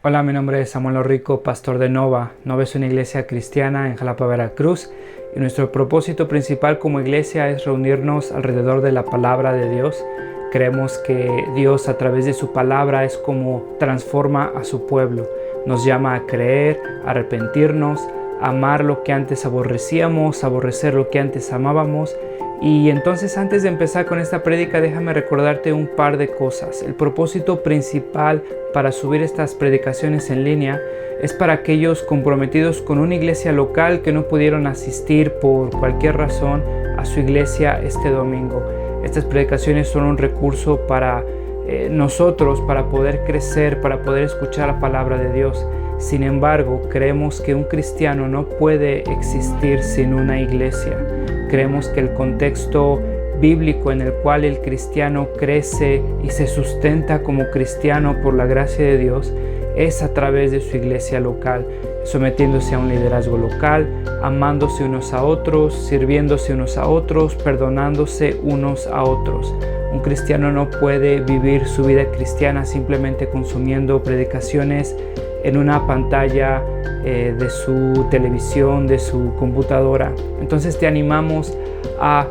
Hola, mi nombre es Samuel Orrico, pastor de Nova. Nova es una iglesia cristiana en Jalapa, Veracruz, y nuestro propósito principal como iglesia es reunirnos alrededor de la palabra de Dios. Creemos que Dios a través de su palabra es como transforma a su pueblo. Nos llama a creer, a arrepentirnos, a amar lo que antes aborrecíamos, a aborrecer lo que antes amábamos. Y entonces, antes de empezar con esta prédica, déjame recordarte un par de cosas. El propósito principal para subir estas predicaciones en línea es para aquellos comprometidos con una iglesia local que no pudieron asistir por cualquier razón a su iglesia este domingo. Estas predicaciones son un recurso para nosotros, para poder crecer, para poder escuchar la palabra de Dios. Sin embargo, creemos que un cristiano no puede existir sin una iglesia. Creemos que el contexto bíblico en el cual el cristiano crece y se sustenta como cristiano por la gracia de Dios es a través de su iglesia local, sometiéndose a un liderazgo local, amándose unos a otros, sirviéndose unos a otros, perdonándose unos a otros. Un cristiano no puede vivir su vida cristiana simplemente consumiendo predicaciones en una pantalla de su televisión, de su computadora. Entonces te animamos a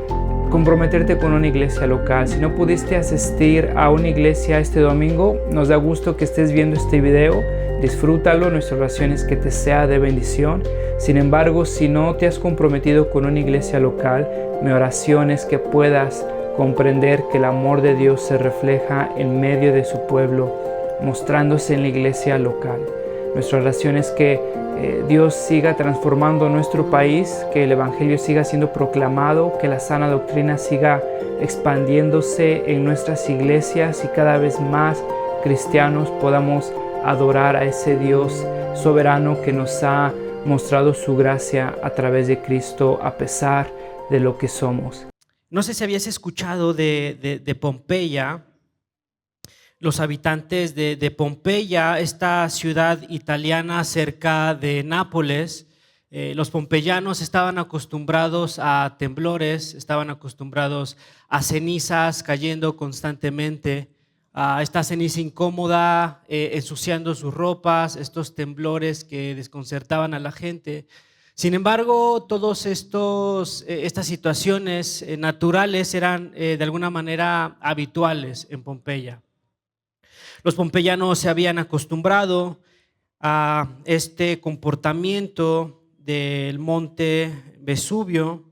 comprometerte con una iglesia local. Si no pudiste asistir a una iglesia este domingo, nos da gusto que estés viendo este video. Disfrútalo, nuestra oración es que te sea de bendición. Sin embargo, si no te has comprometido con una iglesia local, mi oración es que puedas comprender que el amor de Dios se refleja en medio de su pueblo, mostrándose en la iglesia local. Nuestra oración es que Dios siga transformando nuestro país, que el Evangelio siga siendo proclamado, que la sana doctrina siga expandiéndose en nuestras iglesias y cada vez más cristianos podamos adorar a ese Dios soberano que nos ha mostrado su gracia a través de Cristo a pesar de lo que somos. No sé si habías escuchado de Pompeya. Los habitantes de Pompeya, esta ciudad italiana cerca de Nápoles, los pompeyanos estaban acostumbrados a temblores, estaban acostumbrados a cenizas cayendo constantemente, a esta ceniza incómoda ensuciando sus ropas, estos temblores que desconcertaban a la gente. Sin embargo, todas estas situaciones naturales eran de alguna manera habituales en Pompeya. Los pompeyanos se habían acostumbrado a este comportamiento del monte Vesubio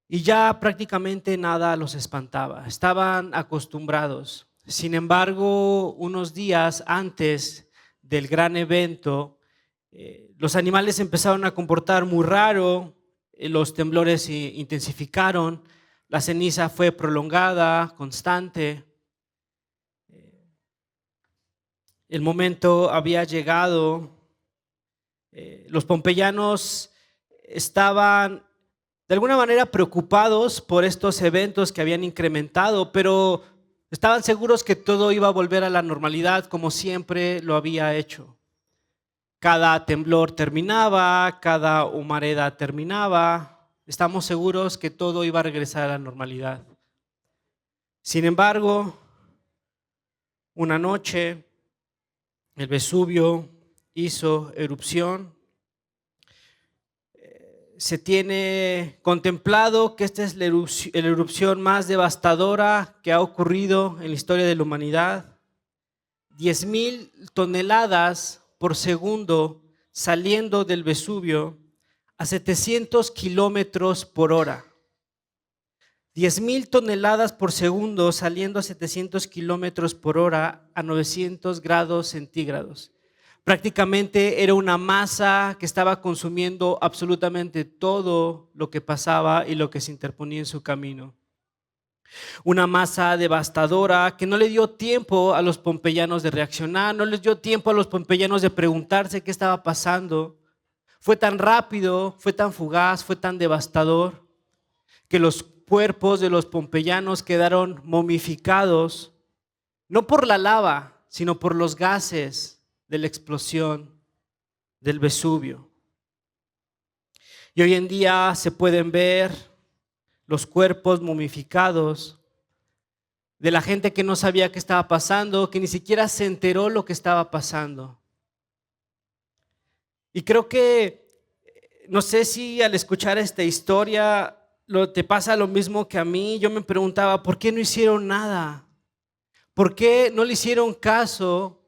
y ya prácticamente nada los espantaba, estaban acostumbrados. Sin embargo, unos días antes del gran evento, los animales empezaron a comportar muy raro, los temblores se intensificaron, la ceniza fue prolongada, constante. El momento había llegado. Los pompeyanos estaban de alguna manera preocupados por estos eventos que habían incrementado, pero estaban seguros que todo iba a volver a la normalidad como siempre lo había hecho. Cada temblor terminaba, cada humareda terminaba. Estamos seguros que todo iba a regresar a la normalidad. Sin embargo, una noche el Vesubio hizo erupción. Se tiene contemplado que esta es la erupción más devastadora que ha ocurrido en la historia de la humanidad. 10,000 toneladas por segundo saliendo del Vesubio a 700 kilómetros por hora. 10,000 toneladas por segundo saliendo a 700 kilómetros por hora a 900 grados centígrados. Prácticamente era una masa que estaba consumiendo absolutamente todo lo que pasaba y lo que se interponía en su camino. Una masa devastadora que no le dio tiempo a los pompeyanos de reaccionar, no les dio tiempo a los pompeyanos de preguntarse qué estaba pasando. Fue tan rápido, fue tan fugaz, fue tan devastador que los cuerpos de los pompeyanos quedaron momificados, no por la lava, sino por los gases de la explosión del Vesubio. Y hoy en día se pueden ver los cuerpos momificados de la gente que no sabía qué estaba pasando, que ni siquiera se enteró lo que estaba pasando. Y creo que, no sé si al escuchar esta historia te pasa lo mismo que a mí. Yo me preguntaba, ¿por qué no hicieron nada? ¿Por qué no le hicieron caso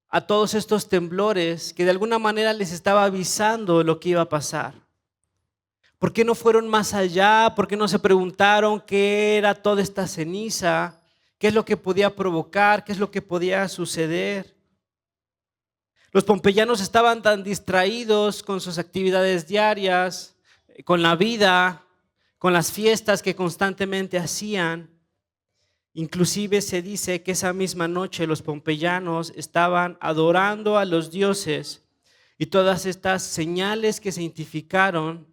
a todos estos temblores que de alguna manera les estaba avisando lo que iba a pasar? ¿Por qué no fueron más allá? ¿Por qué no se preguntaron qué era toda esta ceniza? ¿Qué es lo que podía provocar? ¿Qué es lo que podía suceder? Los pompeyanos estaban tan distraídos con sus actividades diarias, con la vida, con las fiestas que constantemente hacían. Inclusive se dice que esa misma noche los pompeyanos estaban adorando a los dioses y todas estas señales que se intensificaron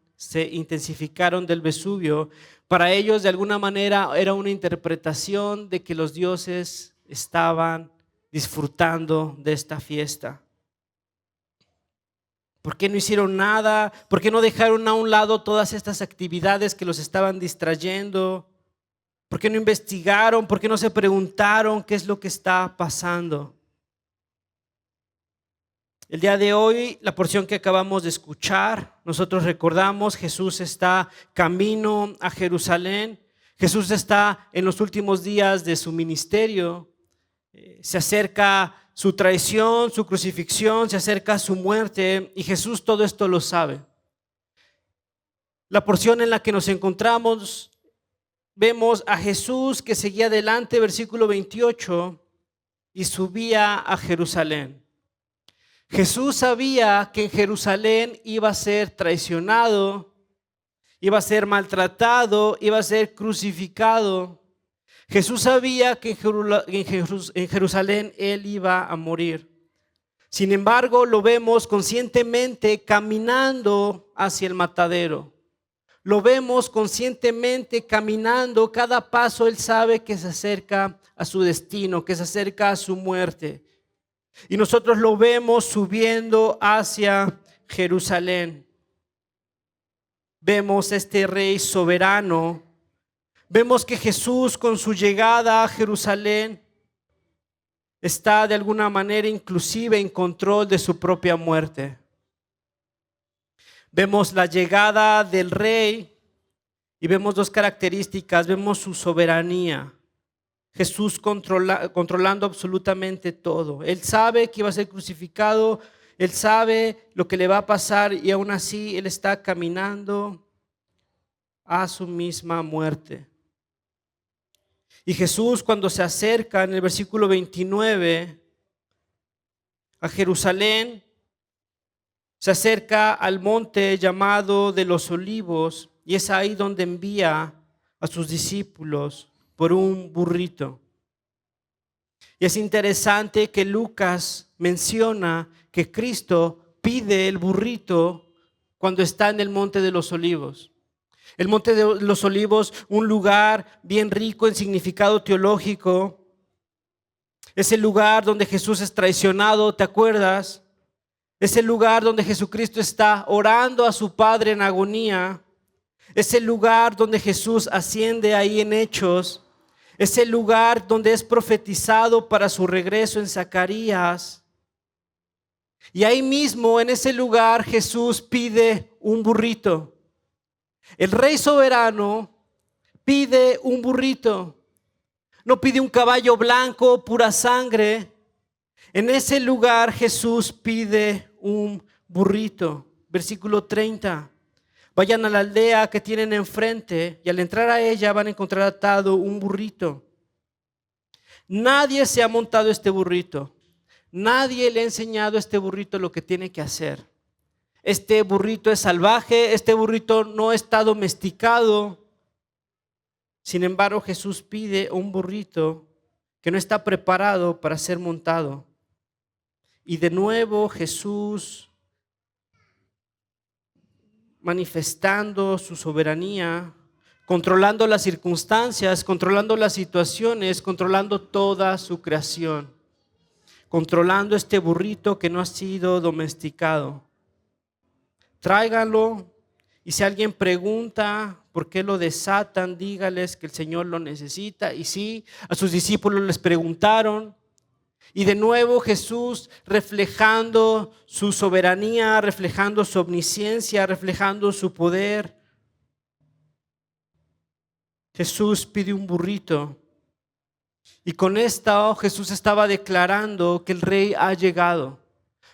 del Vesubio, para ellos de alguna manera era una interpretación de que los dioses estaban disfrutando de esta fiesta. ¿Por qué no hicieron nada? ¿Por qué no dejaron a un lado todas estas actividades que los estaban distrayendo? ¿Por qué no investigaron? ¿Por qué no se preguntaron qué es lo que está pasando? El día de hoy, la porción que acabamos de escuchar, nosotros recordamos, Jesús está camino a Jerusalén. Jesús está en los últimos días de su ministerio. Se acerca su traición, su crucifixión, se acerca su muerte y Jesús todo esto lo sabe. La porción en la que nos encontramos, vemos a Jesús que seguía adelante, versículo 28, y subía a Jerusalén. Jesús sabía que en Jerusalén iba a ser traicionado, iba a ser maltratado, iba a ser crucificado. Jesús sabía que en Jerusalén Él iba a morir. Sin embargo, lo vemos conscientemente caminando hacia el matadero. Lo vemos conscientemente caminando, cada paso Él sabe que se acerca a su destino, que se acerca a su muerte. Y nosotros lo vemos subiendo hacia Jerusalén. Vemos este rey soberano. Vemos que Jesús con su llegada a Jerusalén está de alguna manera inclusive en control de su propia muerte. Vemos la llegada del rey y vemos dos características. Vemos su soberanía. Jesús controlando absolutamente todo. Él sabe que iba a ser crucificado, Él sabe lo que le va a pasar y aún así Él está caminando a su misma muerte. Y Jesús cuando se acerca en el versículo 29 a Jerusalén, se acerca al monte llamado de los Olivos y es ahí donde envía a sus discípulos por un burrito. Y es interesante que Lucas menciona que Cristo pide el burrito cuando está en el monte de los Olivos. El monte de los Olivos, un lugar bien rico en significado teológico. Es el lugar donde Jesús es traicionado, ¿te acuerdas? Es el lugar donde Jesucristo está orando a su Padre en agonía. Es el lugar donde Jesús asciende ahí en Hechos. Es el lugar donde es profetizado para su regreso en Zacarías. Y ahí mismo, en ese lugar, Jesús pide un burrito. El Rey soberano pide un burrito. No pide un caballo blanco, pura sangre. En ese lugar Jesús pide un burrito. Versículo 30. Vayan a la aldea que tienen enfrente y al entrar a ella van a encontrar atado un burrito. Nadie se ha montado este burrito. Nadie le ha enseñado a este burrito lo que tiene que hacer. Este burrito es salvaje, este burrito no está domesticado. Sin embargo, Jesús pide un burrito que no está preparado para ser montado. Y de nuevo Jesús, manifestando su soberanía, controlando las circunstancias, controlando las situaciones, controlando toda su creación, controlando este burrito que no ha sido domesticado. Tráiganlo y si alguien pregunta ¿Por qué lo desatan? Dígales que el Señor lo necesita. Y sí, a sus discípulos les preguntaron. Y de nuevo Jesús, reflejando su soberanía, reflejando su omnisciencia, reflejando su poder, Jesús pide un burrito. Y con esto Jesús estaba declarando que el rey ha llegado.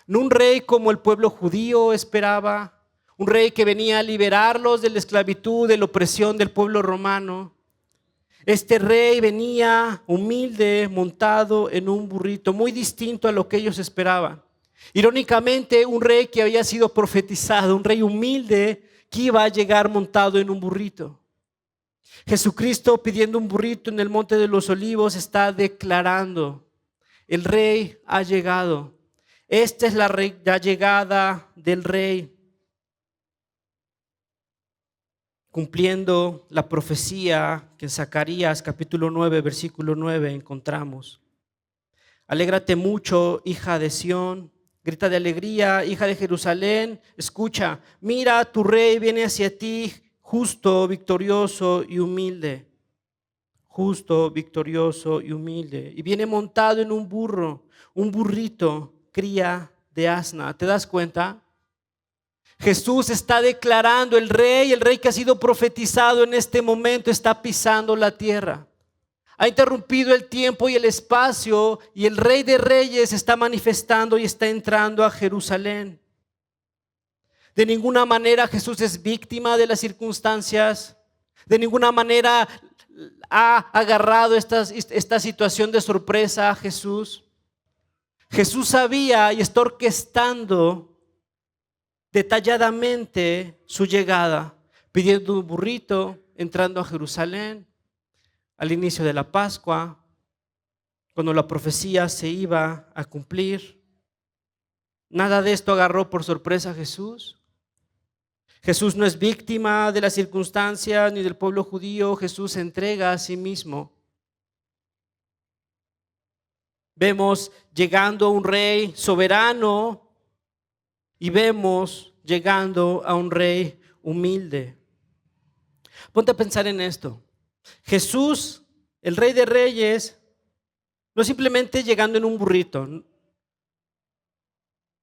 No un rey como el pueblo judío esperaba, un rey que venía a liberarlos de la esclavitud, de la opresión del pueblo romano. Este rey venía humilde, montado en un burrito, muy distinto a lo que ellos esperaban. Irónicamente, un rey que había sido profetizado, un rey humilde que iba a llegar montado en un burrito. Jesucristo, pidiendo un burrito en el Monte de los Olivos, está declarando: el rey ha llegado. Esta es la llegada del rey, cumpliendo la profecía que en Zacarías capítulo 9, versículo 9 encontramos. Alégrate mucho, hija de Sión, grita de alegría, hija de Jerusalén, escucha, mira, tu rey viene hacia ti, justo, victorioso y humilde. Justo, victorioso y humilde. Y viene montado en un burro, un burrito, cría de asna. ¿Te das cuenta? Jesús está declarando: el rey que ha sido profetizado en este momento está pisando la tierra. Ha interrumpido el tiempo y el espacio, y el Rey de Reyes está manifestando y está entrando a Jerusalén. De ninguna manera Jesús es víctima de las circunstancias. De ninguna manera ha agarrado esta situación de sorpresa a Jesús. Jesús sabía y está orquestando detalladamente su llegada, pidiendo un burrito, entrando a Jerusalén al inicio de la Pascua, cuando la profecía se iba a cumplir. Nada de esto agarró por sorpresa a Jesús. Jesús no es víctima de las circunstancias ni del pueblo judío. Jesús se entrega a sí mismo. Vemos llegando a un rey soberano y vemos llegando a un rey humilde. Ponte a pensar en esto. Jesús, el Rey de Reyes, no simplemente llegando en un burrito.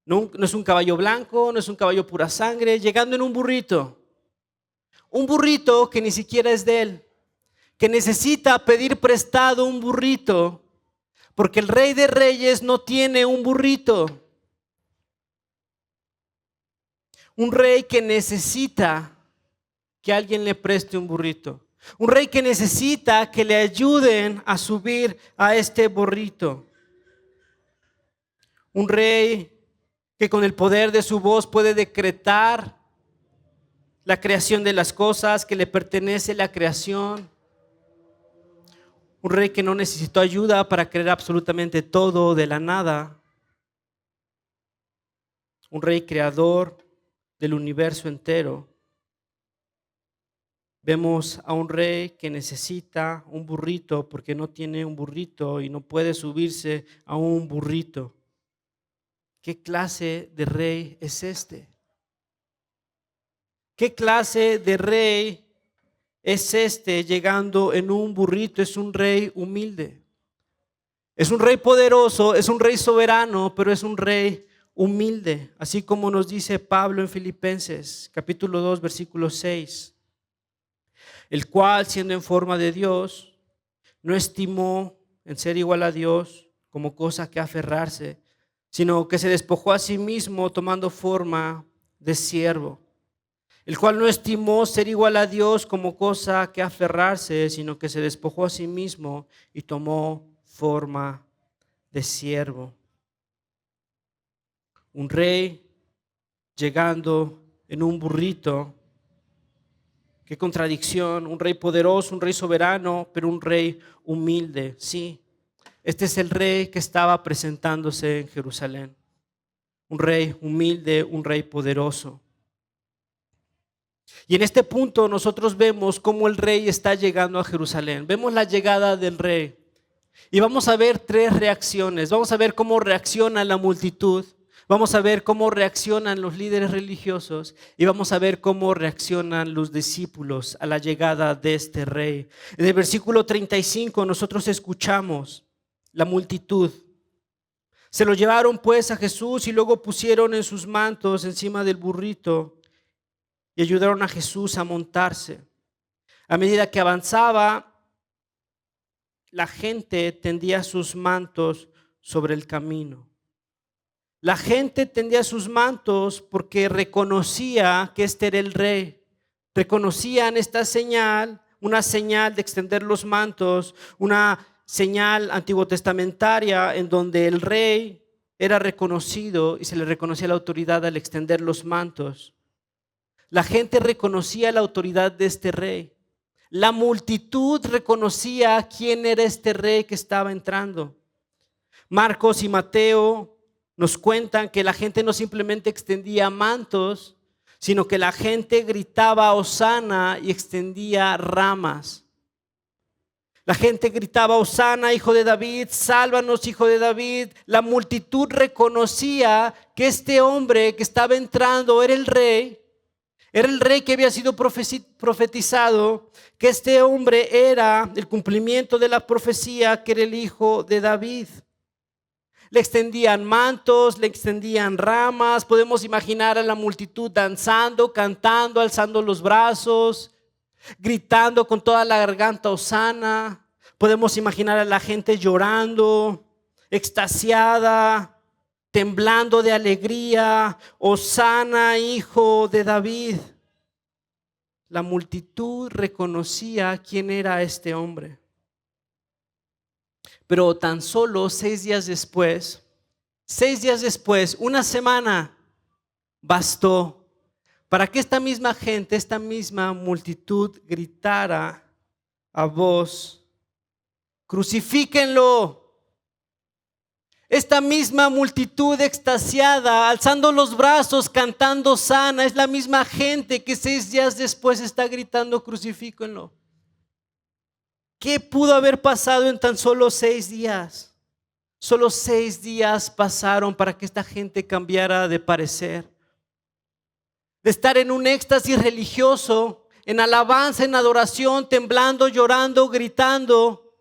No es un caballo blanco, no es un caballo pura sangre, llegando en un burrito. Un burrito que ni siquiera es de él, que necesita pedir prestado un burrito, porque el Rey de Reyes no tiene un burrito. Un rey que necesita que alguien le preste un burrito. Un rey que necesita que le ayuden a subir a este burrito. Un rey que con el poder de su voz puede decretar la creación de las cosas, que le pertenece la creación. Un rey que no necesitó ayuda para crear absolutamente todo de la nada. Un rey creador del universo entero. Vemos a un rey que necesita un burrito porque no tiene un burrito y no puede subirse a un burrito. ¿Qué clase de rey es este? ¿Qué clase de rey es este llegando en un burrito? Es un rey humilde. Es un rey poderoso, es un rey soberano, pero es un rey humilde. Así como nos dice Pablo en Filipenses, capítulo 2, versículo 6. El cual, siendo en forma de Dios, no estimó en ser igual a Dios como cosa que aferrarse, sino que se despojó a sí mismo tomando forma de siervo. El cual no estimó ser igual a Dios como cosa que aferrarse, sino que se despojó a sí mismo y tomó forma de siervo. Un rey llegando en un burrito. Qué contradicción, un rey poderoso, un rey soberano, pero un rey humilde. Sí, este es el rey que estaba presentándose en Jerusalén. Un rey humilde, un rey poderoso. Y en este punto nosotros vemos cómo el rey está llegando a Jerusalén. Vemos la llegada del rey. Y vamos a ver tres reacciones. Vamos a ver cómo reacciona la multitud. Vamos a ver cómo reaccionan los líderes religiosos y vamos a ver cómo reaccionan los discípulos a la llegada de este rey. En el versículo 35 nosotros escuchamos la multitud. Se lo llevaron pues a Jesús y luego pusieron en sus mantos encima del burrito y ayudaron a Jesús a montarse. A medida que avanzaba, la gente tendía sus mantos sobre el camino. La gente tendía sus mantos porque reconocía que este era el rey. Reconocían esta señal, una señal de extender los mantos, una señal antiguotestamentaria en donde el rey era reconocido y se le reconocía la autoridad al extender los mantos. La gente reconocía la autoridad de este rey. La multitud reconocía quién era este rey que estaba entrando. Marcos y Mateo nos cuentan que la gente no simplemente extendía mantos, sino que la gente gritaba Hosana y extendía ramas. La gente gritaba Hosana, hijo de David, sálvanos, hijo de David. La multitud reconocía que este hombre que estaba entrando era el rey que había sido profetizado, que este hombre era el cumplimiento de la profecía, que era el hijo de David. Le extendían mantos, le extendían ramas. Podemos imaginar a la multitud danzando, cantando, alzando los brazos, gritando con toda la garganta Hosana. Podemos imaginar a la gente llorando, extasiada, temblando de alegría. Hosana, hijo de David. La multitud reconocía quién era este hombre. Pero tan solo 6 días después, una semana bastó para que esta misma gente, esta misma multitud gritara a voz: crucifíquenlo. Esta misma multitud extasiada, alzando los brazos, cantando Hosana, es la misma gente que 6 días después está gritando: crucifíquenlo. ¿Qué pudo haber pasado en tan solo 6 días? Solo 6 días pasaron para que esta gente cambiara de parecer. De estar en un éxtasis religioso, en alabanza, en adoración, temblando, llorando, gritando.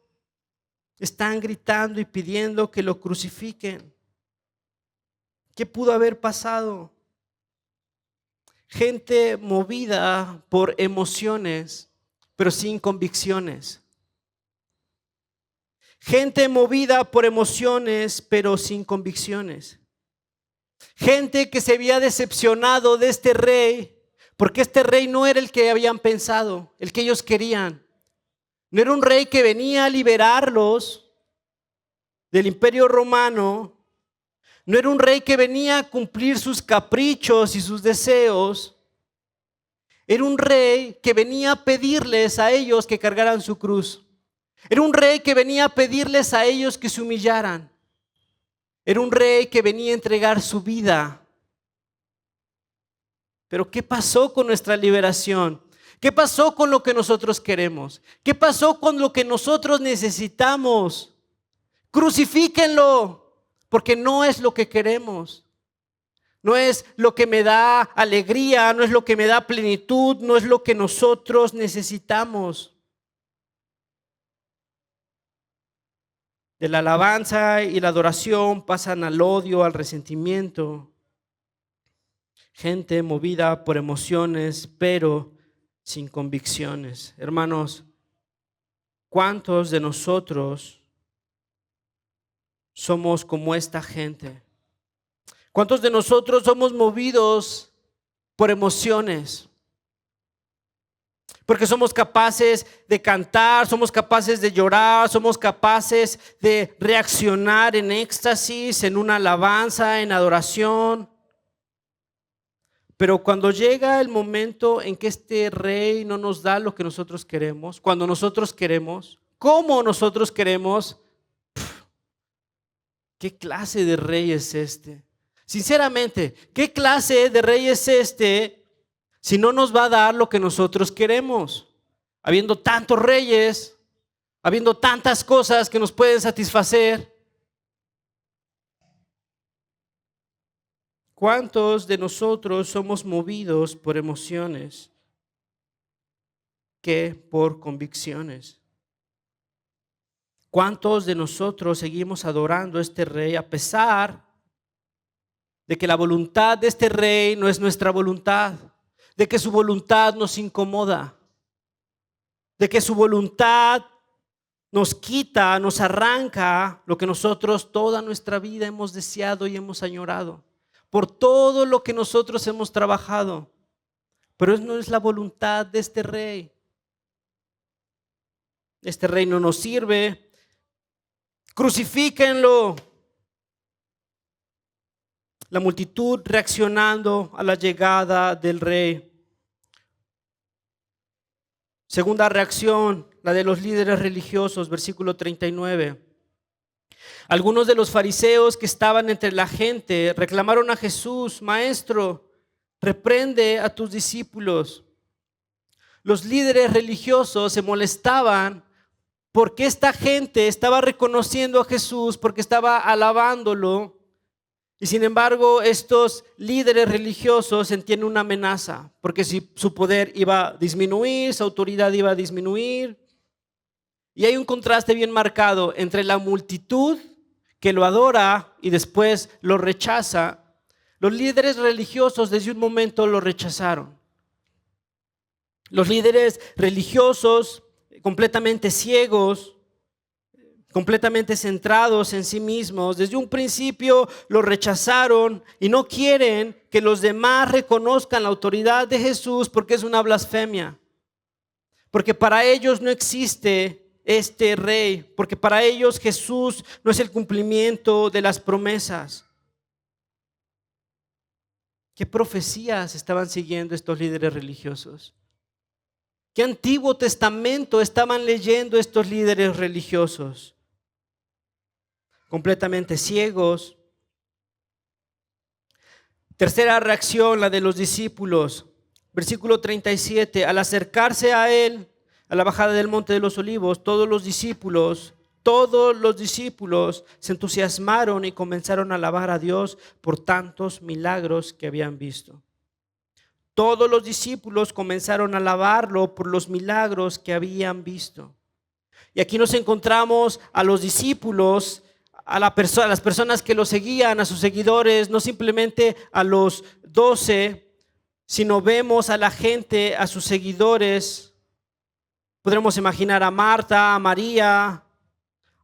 Están gritando y pidiendo que lo crucifiquen. ¿Qué pudo haber pasado? Gente movida por emociones, pero sin convicciones. Gente movida por emociones, pero sin convicciones. Gente que se había decepcionado de este rey, porque este rey no era el que habían pensado, el que ellos querían. No era un rey que venía a liberarlos del imperio romano. No era un rey que venía a cumplir sus caprichos y sus deseos. Era un rey que venía a pedirles a ellos que cargaran su cruz. Era un rey que venía a pedirles a ellos que se humillaran. Era un rey que venía a entregar su vida. Pero ¿qué pasó con nuestra liberación? ¿Qué pasó con lo que nosotros queremos? ¿Qué pasó con lo que nosotros necesitamos? Crucifíquenlo, porque no es lo que queremos. No es lo que me da alegría, no es lo que me da plenitud, no es lo que nosotros necesitamos. De la alabanza y la adoración pasan al odio, al resentimiento. Gente movida por emociones, pero sin convicciones. Hermanos, ¿cuántos de nosotros somos como esta gente? ¿Cuántos de nosotros somos movidos por emociones? Porque somos capaces de cantar, somos capaces de llorar, somos capaces de reaccionar en éxtasis, en una alabanza, en adoración. Pero cuando llega el momento en que este rey no nos da lo que nosotros queremos, cuando nosotros queremos, como nosotros queremos, ¿qué clase de rey es este? Sinceramente, ¿qué clase de rey es este si no nos va a dar lo que nosotros queremos? Habiendo tantos reyes, habiendo tantas cosas que nos pueden satisfacer. ¿Cuántos de nosotros somos movidos por emociones que por convicciones? ¿Cuántos de nosotros seguimos adorando a este rey a pesar de que la voluntad de este rey no es nuestra voluntad, de que su voluntad nos incomoda, de que su voluntad nos quita, nos arranca lo que nosotros toda nuestra vida hemos deseado y hemos añorado, por todo lo que nosotros hemos trabajado? Pero no es la voluntad de este rey. Este rey no nos sirve. Crucifíquenlo. La multitud reaccionando a la llegada del rey. Segunda reacción, la de los líderes religiosos, versículo 39. Algunos de los fariseos que estaban entre la gente reclamaron a Jesús: Maestro, reprende a tus discípulos. Los líderes religiosos se molestaban porque esta gente estaba reconociendo a Jesús, porque estaba alabándolo. Y sin embargo, estos líderes religiosos sentían una amenaza, porque si su poder iba a disminuir, su autoridad iba a disminuir. Y hay un contraste bien marcado entre la multitud que lo adora y después lo rechaza. Los líderes religiosos desde un momento lo rechazaron. Los líderes religiosos completamente ciegos, completamente centrados en sí mismos, desde un principio lo rechazaron y no quieren que los demás reconozcan la autoridad de Jesús, porque es una blasfemia, porque para ellos no existe este rey, porque para ellos Jesús no es el cumplimiento de las promesas. ¿Qué profecías estaban siguiendo estos líderes religiosos? ¿Qué Antiguo Testamento estaban leyendo estos líderes religiosos? Completamente ciegos. Tercera reacción, la de los discípulos. Versículo 37. Al acercarse a él, a la bajada del Monte de los Olivos, todos los discípulos se entusiasmaron y comenzaron a alabar a Dios por tantos milagros que habían visto. Todos los discípulos comenzaron a alabarlo por los milagros que habían visto. Y aquí nos encontramos a los discípulos, a las personas que lo seguían, a sus seguidores, no simplemente a los 12, sino vemos a la gente, a sus seguidores. Podremos imaginar a Marta, a María,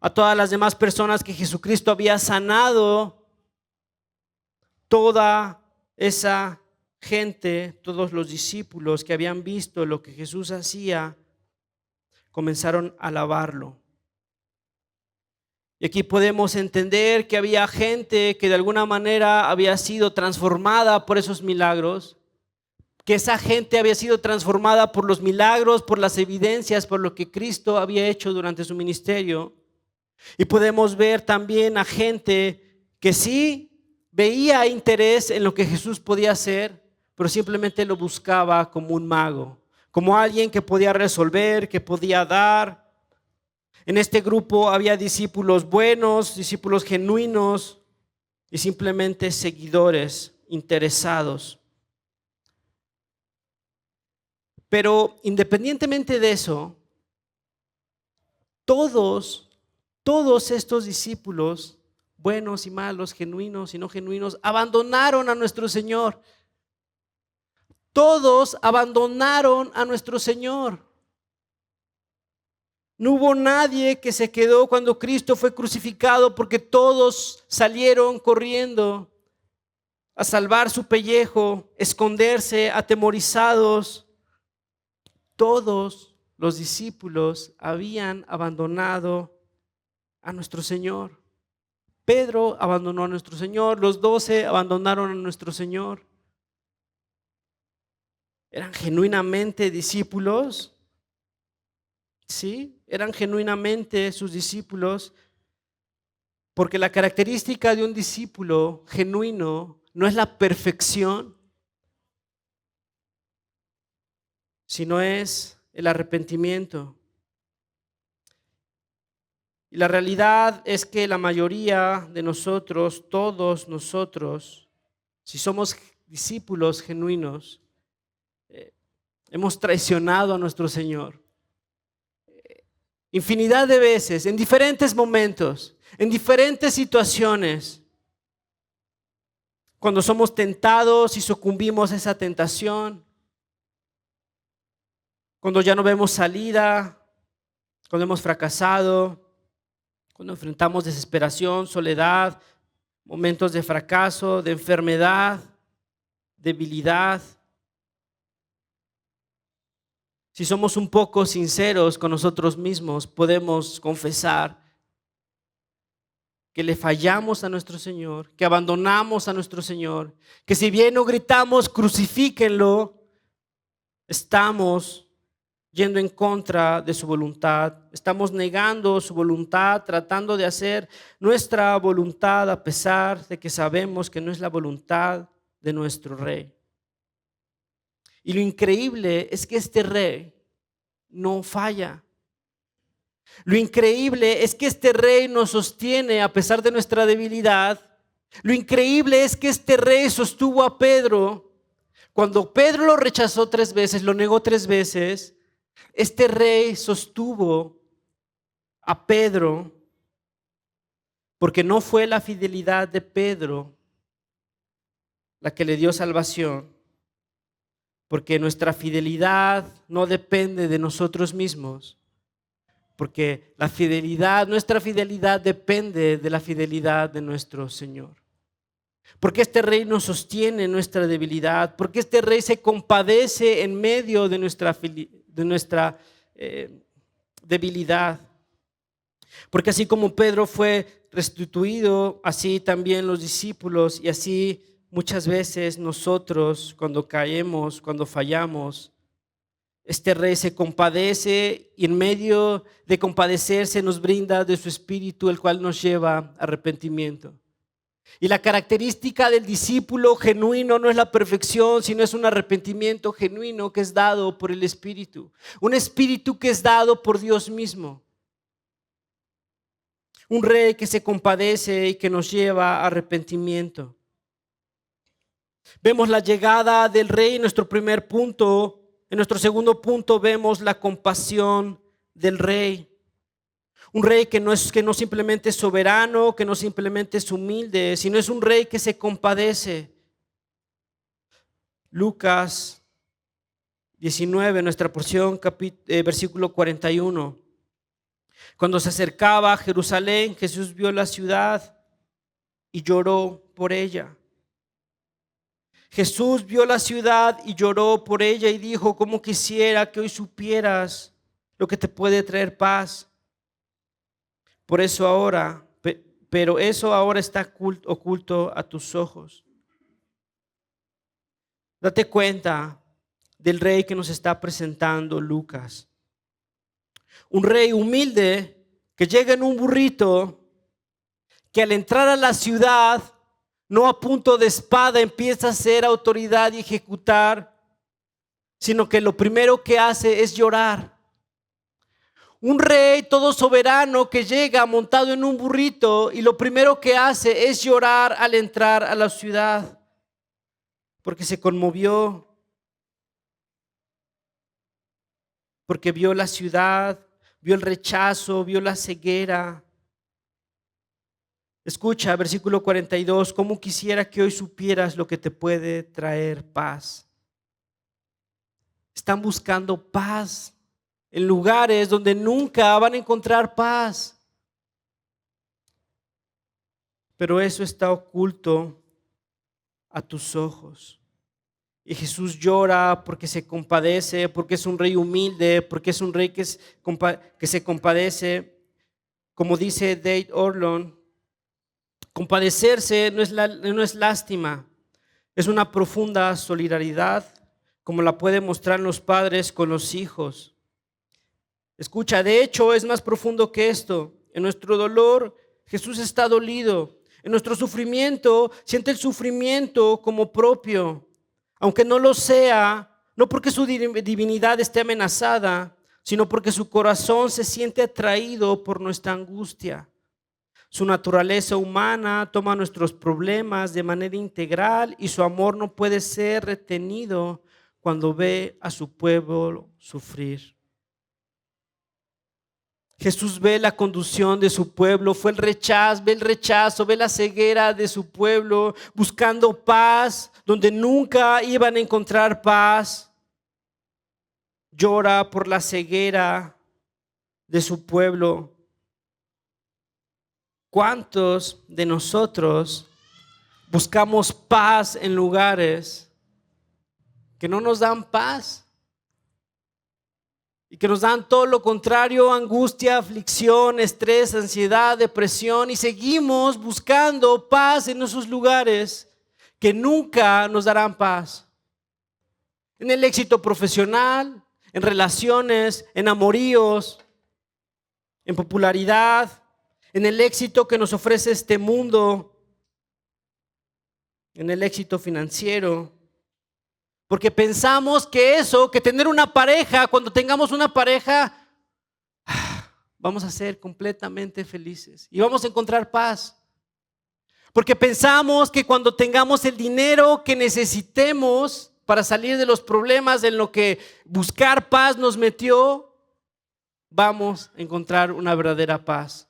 a todas las demás personas que Jesucristo había sanado. Toda esa gente, todos los discípulos que habían visto lo que Jesús hacía, comenzaron a alabarlo. Y aquí podemos entender que había gente que de alguna manera había sido transformada por esos milagros, que esa gente había sido transformada por los milagros, por las evidencias, por lo que Cristo había hecho durante su ministerio. Y podemos ver también a gente que sí veía interés en lo que Jesús podía hacer, pero simplemente lo buscaba como un mago, como alguien que podía resolver, que podía dar. En este grupo había discípulos buenos, discípulos genuinos y simplemente seguidores interesados. Pero independientemente de eso, todos estos discípulos, buenos y malos, genuinos y no genuinos, abandonaron a nuestro Señor. Todos abandonaron a nuestro Señor. No hubo nadie que se quedó cuando Cristo fue crucificado, porque todos salieron corriendo a salvar su pellejo, esconderse, atemorizados. Todos los discípulos habían abandonado a nuestro Señor. Pedro abandonó a nuestro Señor, los 12 abandonaron a nuestro Señor. ¿Eran genuinamente discípulos? Sí, eran genuinamente sus discípulos, porque la característica de un discípulo genuino no es la perfección, sino es el arrepentimiento. Y la realidad es que la mayoría de nosotros, todos nosotros, si somos discípulos genuinos, hemos traicionado a nuestro Señor. Infinidad de veces, en diferentes momentos, en diferentes situaciones, cuando somos tentados y sucumbimos a esa tentación, cuando ya no vemos salida, cuando hemos fracasado, cuando enfrentamos desesperación, soledad, momentos de fracaso, de enfermedad, debilidad. Si somos un poco sinceros con nosotros mismos, podemos confesar que le fallamos a nuestro Señor, que abandonamos a nuestro Señor, que si bien no gritamos crucifíquenlo, estamos yendo en contra de su voluntad, estamos negando su voluntad, tratando de hacer nuestra voluntad a pesar de que sabemos que no es la voluntad de nuestro Rey. Y lo increíble es que este Rey no falla. Lo increíble es que este Rey nos sostiene a pesar de nuestra debilidad. Lo increíble es que este Rey sostuvo a Pedro. Cuando Pedro lo rechazó 3 veces, lo negó 3 veces, este Rey sostuvo a Pedro porque no fue la fidelidad de Pedro la que le dio salvación, porque nuestra fidelidad no depende de nosotros mismos, porque nuestra fidelidad depende de la fidelidad de nuestro Señor. Porque este Rey nos sostiene en nuestra debilidad, porque este Rey se compadece en medio de nuestra debilidad. Porque así como Pedro fue restituido, así también los discípulos, y así muchas veces nosotros cuando caemos, cuando fallamos, este Rey se compadece y en medio de compadecerse nos brinda de su Espíritu, el cual nos lleva a arrepentimiento. Y la característica del discípulo genuino no es la perfección, sino es un arrepentimiento genuino que es dado por el Espíritu. Un Espíritu que es dado por Dios mismo. Un Rey que se compadece y que nos lleva a arrepentimiento. Vemos la llegada del Rey en nuestro primer punto. En nuestro segundo punto vemos la compasión del Rey. Un Rey que no simplemente es soberano, que no simplemente es humilde, sino es un Rey que se compadece. Lucas 19, nuestra porción, versículo 41. Cuando se acercaba a Jerusalén, Jesús vio la ciudad y lloró por ella. Jesús vio la ciudad y lloró por ella y dijo: cómo quisiera que hoy supieras lo que te puede traer paz. Pero eso ahora está oculto a tus ojos. Date cuenta del Rey que nos está presentando Lucas. Un Rey humilde que llega en un burrito, que al entrar a la ciudad, no a punto de espada empieza a ser autoridad y ejecutar, sino que lo primero que hace es llorar. Un Rey todo soberano que llega montado en un burrito y lo primero que hace es llorar al entrar a la ciudad, porque se conmovió, porque vio la ciudad, vio el rechazo, vio la ceguera. Escucha, versículo 42, cómo quisiera que hoy supieras lo que te puede traer paz. Están buscando paz en lugares donde nunca van a encontrar paz. Pero eso está oculto a tus ojos. Y Jesús llora porque se compadece, porque es un Rey humilde, porque es un Rey que se compadece. Como dice Dave Orlon, compadecerse no es lástima, es una profunda solidaridad, como la pueden mostrar los padres con los hijos. Escucha, de hecho es más profundo que esto. En nuestro dolor, Jesús está dolido. En nuestro sufrimiento, siente el sufrimiento como propio, aunque no lo sea, no porque su divinidad esté amenazada, sino porque su corazón se siente atraído por nuestra angustia. Su naturaleza humana toma nuestros problemas de manera integral y su amor no puede ser retenido cuando ve a su pueblo sufrir. Jesús ve la conducción de su pueblo, ve el rechazo, ve la ceguera de su pueblo, buscando paz donde nunca iban a encontrar paz. Llora por la ceguera de su pueblo. ¿Cuántos de nosotros buscamos paz en lugares que no nos dan paz? Y que nos dan todo lo contrario: angustia, aflicción, estrés, ansiedad, depresión, y seguimos buscando paz en esos lugares que nunca nos darán paz. En el éxito profesional, en relaciones, en amoríos, en popularidad, en el éxito que nos ofrece este mundo, en el éxito financiero. Porque pensamos que tener una pareja, cuando tengamos una pareja, vamos a ser completamente felices y vamos a encontrar paz. Porque pensamos que cuando tengamos el dinero que necesitemos para salir de los problemas en lo que buscar paz nos metió, vamos a encontrar una verdadera paz.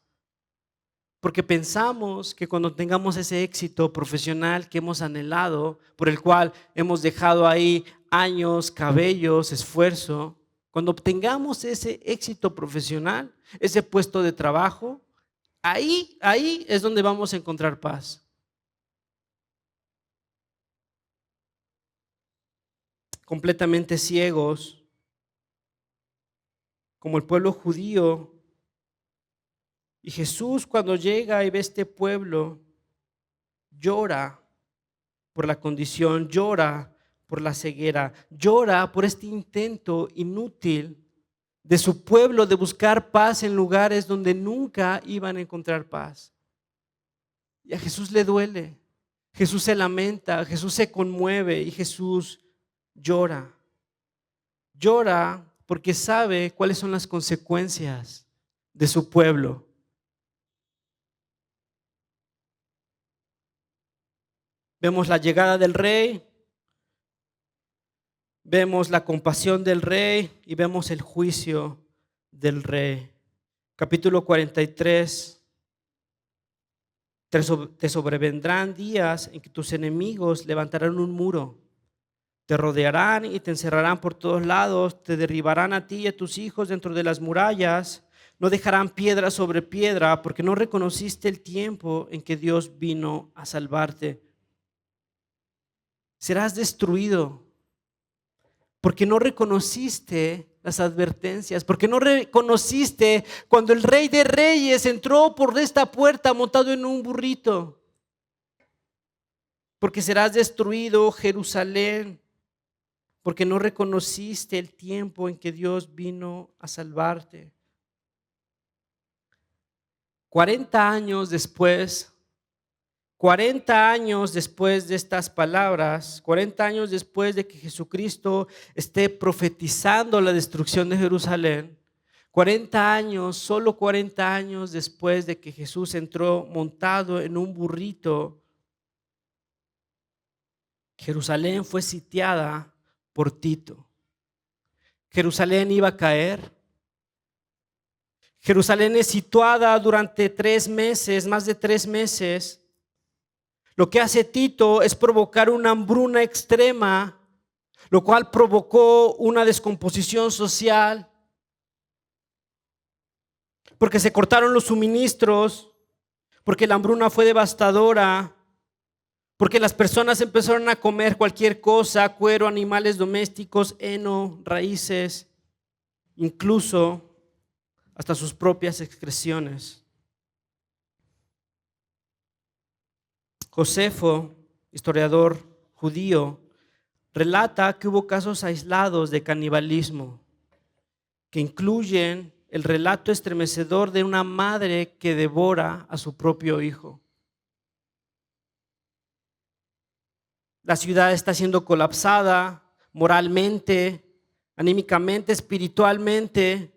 Porque pensamos que cuando tengamos ese éxito profesional que hemos anhelado, por el cual hemos dejado ahí años, cabellos, esfuerzo, cuando obtengamos ese éxito profesional, ese puesto de trabajo, ahí es donde vamos a encontrar paz. Completamente ciegos, como el pueblo judío. Y Jesús, cuando llega y ve este pueblo, llora por la condición, llora por la ceguera, llora por este intento inútil de su pueblo de buscar paz en lugares donde nunca iban a encontrar paz. Y a Jesús le duele, Jesús se lamenta, Jesús se conmueve y Jesús llora. Llora porque sabe cuáles son las consecuencias de su pueblo. Vemos la llegada del rey, vemos la compasión del rey y vemos el juicio del rey. Capítulo 43. Te sobrevendrán días en que tus enemigos levantarán un muro, te rodearán y te encerrarán por todos lados, te derribarán a ti y a tus hijos dentro de las murallas, no dejarán piedra sobre piedra, porque no reconociste el tiempo en que Dios vino a salvarte. Serás destruido porque no reconociste las advertencias, porque no reconociste cuando el Rey de Reyes entró por esta puerta montado en un burrito. Porque serás destruido, Jerusalén, porque no reconociste el tiempo en que Dios vino a salvarte. 40 años después de estas palabras, 40 años después de que Jesucristo esté profetizando la destrucción de Jerusalén, 40 años, solo 40 años después de que Jesús entró montado en un burrito, Jerusalén fue sitiada por Tito. Jerusalén iba a caer. Jerusalén es situada durante 3 meses, más de 3 meses. Lo que hace Tito es provocar una hambruna extrema, lo cual provocó una descomposición social, porque se cortaron los suministros, porque la hambruna fue devastadora, porque las personas empezaron a comer cualquier cosa, cuero, animales domésticos, heno, raíces, incluso hasta sus propias excreciones. Josefo, historiador judío, relata que hubo casos aislados de canibalismo que incluyen el relato estremecedor de una madre que devora a su propio hijo. La ciudad está siendo colapsada moralmente, anímicamente, espiritualmente.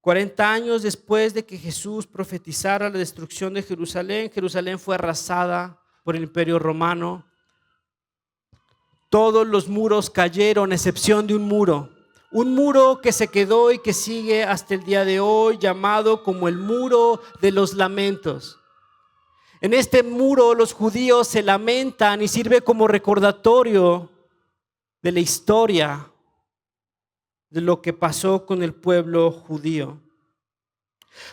40 años después de que Jesús profetizara la destrucción de Jerusalén, Jerusalén fue arrasada por el Imperio Romano. Todos los muros cayeron, a excepción de un muro que se quedó y que sigue hasta el día de hoy, llamado como el muro de los lamentos. En este muro los judíos se lamentan y sirve como recordatorio de la historia de lo que pasó con el pueblo judío.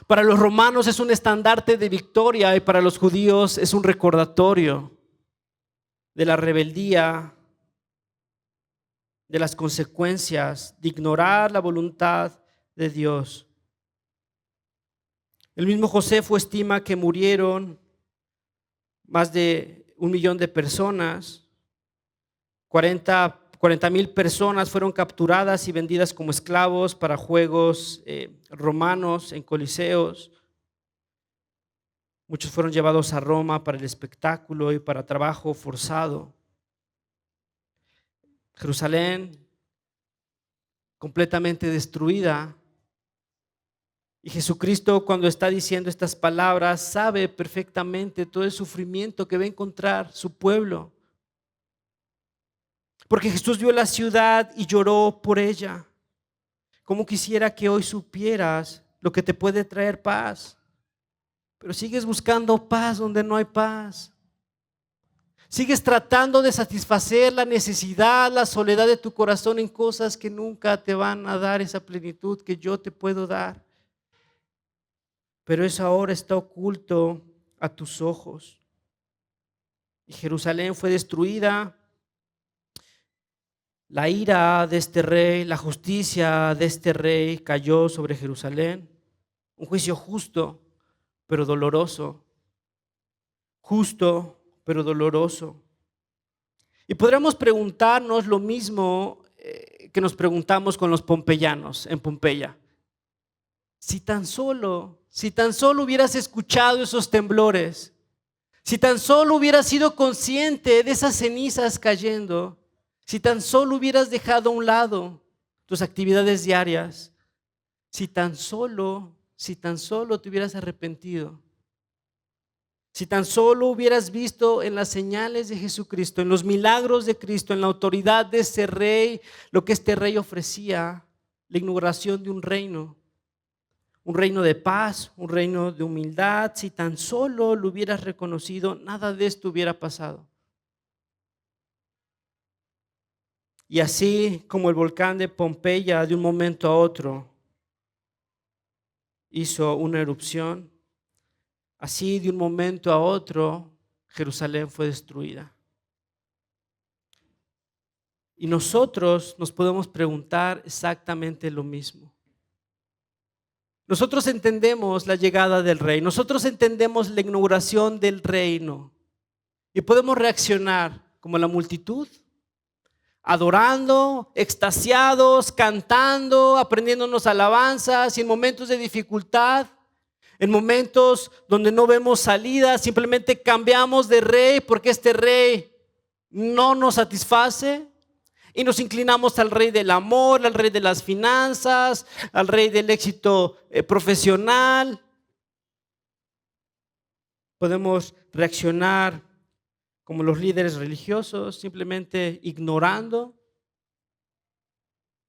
Para los romanos es un estandarte de victoria y para los judíos es un recordatorio de la rebeldía, de las consecuencias de ignorar la voluntad de Dios. El mismo Josefo estima que murieron más de 1 millón de personas. 40,000 personas fueron capturadas y vendidas como esclavos para juegos romanos en coliseos. Muchos fueron llevados a Roma para el espectáculo y para trabajo forzado. Jerusalén completamente destruida. Y Jesucristo, cuando está diciendo estas palabras, sabe perfectamente todo el sufrimiento que va a encontrar su pueblo. Porque Jesús vio la ciudad y lloró por ella. Como quisiera que hoy supieras lo que te puede traer paz. Pero sigues buscando paz donde no hay paz. Sigues tratando de satisfacer la necesidad, la soledad de tu corazón en cosas que nunca te van a dar esa plenitud que yo te puedo dar. Pero eso ahora está oculto a tus ojos. Y Jerusalén fue destruida. La ira de este rey, la justicia de este rey cayó sobre Jerusalén. Un juicio justo, pero doloroso. Justo, pero doloroso. Y podríamos preguntarnos lo mismo que nos preguntamos con los pompeyanos en Pompeya. Si tan solo hubieras escuchado esos temblores, si tan solo hubieras sido consciente de esas cenizas cayendo, si tan solo hubieras dejado a un lado tus actividades diarias, si tan solo te hubieras arrepentido, si tan solo hubieras visto en las señales de Jesucristo, en los milagros de Cristo, en la autoridad de ese rey, lo que este rey ofrecía, la inauguración de un reino de paz, un reino de humildad, si tan solo lo hubieras reconocido, nada de esto hubiera pasado. Y así como el volcán de Pompeya de un momento a otro hizo una erupción, así de un momento a otro Jerusalén fue destruida. Y nosotros nos podemos preguntar exactamente lo mismo. Nosotros entendemos la llegada del rey, nosotros entendemos la inauguración del reino y podemos reaccionar como la multitud, adorando, extasiados, cantando, aprendiéndonos alabanzas y en momentos de dificultad, en momentos donde no vemos salida, simplemente cambiamos de rey porque este rey no nos satisface y nos inclinamos al rey del amor, al rey de las finanzas, al rey del éxito profesional. Podemos reaccionar como los líderes religiosos, simplemente ignorando.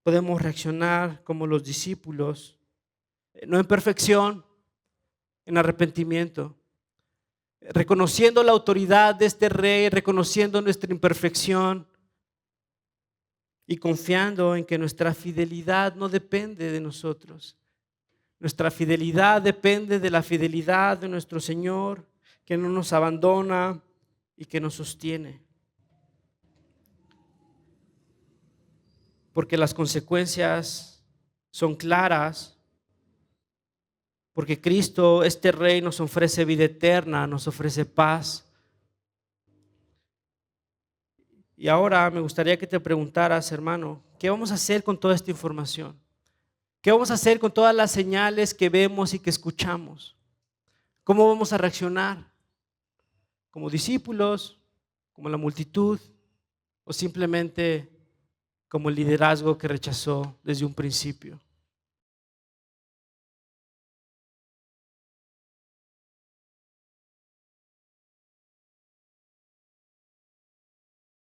Podemos reaccionar como los discípulos, no en perfección, en arrepentimiento, reconociendo la autoridad de este rey, reconociendo nuestra imperfección y confiando en que nuestra fidelidad no depende de nosotros. Nuestra fidelidad depende de la fidelidad de nuestro Señor, que no nos abandona y que nos sostiene. Porque las consecuencias son claras, porque Cristo, este Rey, nos ofrece vida eterna, nos ofrece paz. Y ahora me gustaría que te preguntaras, hermano, ¿qué vamos a hacer con toda esta información? ¿Qué vamos a hacer con todas las señales que vemos y que escuchamos? ¿Cómo vamos a reaccionar? ¿Como discípulos, como la multitud o simplemente como el liderazgo que rechazó desde un principio?